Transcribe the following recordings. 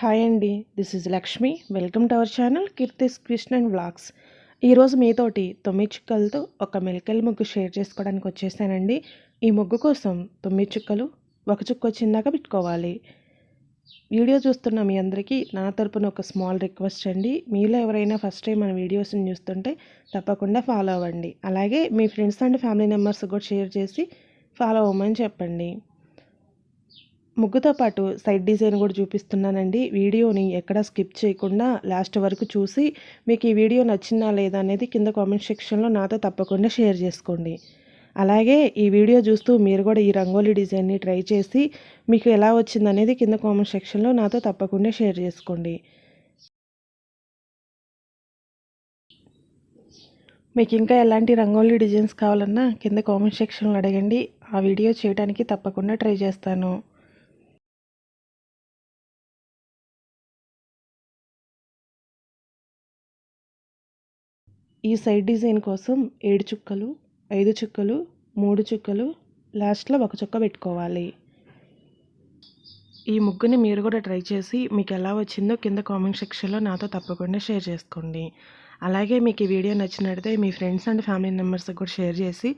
Hi అండి, this is Lakshmi. Welcome to our channel Keerthi's Krishan and vlogs. ఈరోజు మీతోటి 9 చుక్కలతో ఒక మెలికల్ ముగ్గు షేర్ చేసుకోవడానికి వచ్చేసానండి. ఈ ముగ్గు కోసం 9 చుక్కలు, ఒక చుక్క వచ్చిందాక పెట్టుకోవాలి. వీడియో చూస్తున్న మీ అందరికీ నా తరపున ఒక స్మాల్ రిక్వెస్ట్ అండి. మీలో ఎవరైనా ఫస్ట్ టైం మన వీడియోస్ని చూస్తుంటే తప్పకుండా ఫాలో అవ్వండి. అలాగే మీ ఫ్రెండ్స్ అండ్ ఫ్యామిలీ మెంబర్స్ కూడా షేర్ చేసి ఫాలో అవ్వమని చెప్పండి. ముగ్గుతో పాటు సైడ్ డిజైన్ కూడా చూపిస్తున్నానండి. వీడియోని ఎక్కడ స్కిప్ చేయకుండా లాస్ట్ వరకు చూసి మీకు ఈ వీడియో నచ్చిందా లేదా అనేది కింద కామెంట్ సెక్షన్లో నాతో తప్పకుండా షేర్ చేసుకోండి. అలాగే ఈ వీడియో చూస్తూ మీరు కూడా ఈ రంగోలీ డిజైన్ని ట్రై చేసి మీకు ఎలా వచ్చిందనేది కింద కామెంట్ సెక్షన్లో నాతో తప్పకుండా షేర్ చేసుకోండి. మీకు ఇంకా ఎలాంటి రంగోలీ డిజైన్స్ కావాలన్నా కింద కామెంట్ సెక్షన్లో అడగండి. ఆ వీడియో చేయడానికి తప్పకుండా ట్రై చేస్తాను. ఈ సైడ్ డిజైన్ కోసం 7 చుక్కలు, 5 చుక్కలు, 3 చుక్కలు, లాస్ట్లో ఒక చుక్క పెట్టుకోవాలి. ఈ ముగ్గుని మీరు కూడా ట్రై చేసి మీకు ఎలా వచ్చిందో కింద కామెంట్ సెక్షన్లో నాతో తప్పకుండా షేర్ చేసుకోండి. అలాగే మీకు ఈ వీడియో నచ్చినట్లయితే మీ ఫ్రెండ్స్ అండ్ ఫ్యామిలీ మెంబర్స్కి కూడా షేర్ చేసి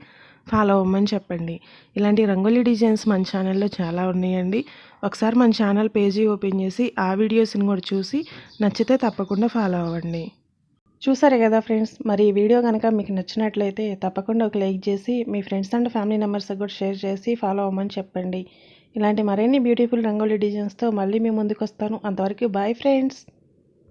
ఫాలో అవ్వమని చెప్పండి. ఇలాంటి రంగోలీ డిజైన్స్ మన ఛానల్లో చాలా ఉన్నాయండి. ఒకసారి మన ఛానల్ పేజీ ఓపెన్ చేసి ఆ వీడియోస్ని కూడా చూసి నచ్చితే తప్పకుండా ఫాలో అవ్వండి. చూసారు కదా ఫ్రెండ్స్, మరి ఈ వీడియో కనుక మీకు నచ్చినట్లయితే తప్పకుండా ఒక లైక్ చేసి మీ ఫ్రెండ్స్ అండ్ ఫ్యామిలీ మెంబర్స్కి కూడా షేర్ చేసి ఫాలో అవ్వమని చెప్పండి. ఇలాంటి మరిన్ని బ్యూటిఫుల్ రంగోలీ డిజైన్స్తో మళ్ళీ మీ ముందుకు వస్తాను. అంతవరకు బాయ్ ఫ్రెండ్స్.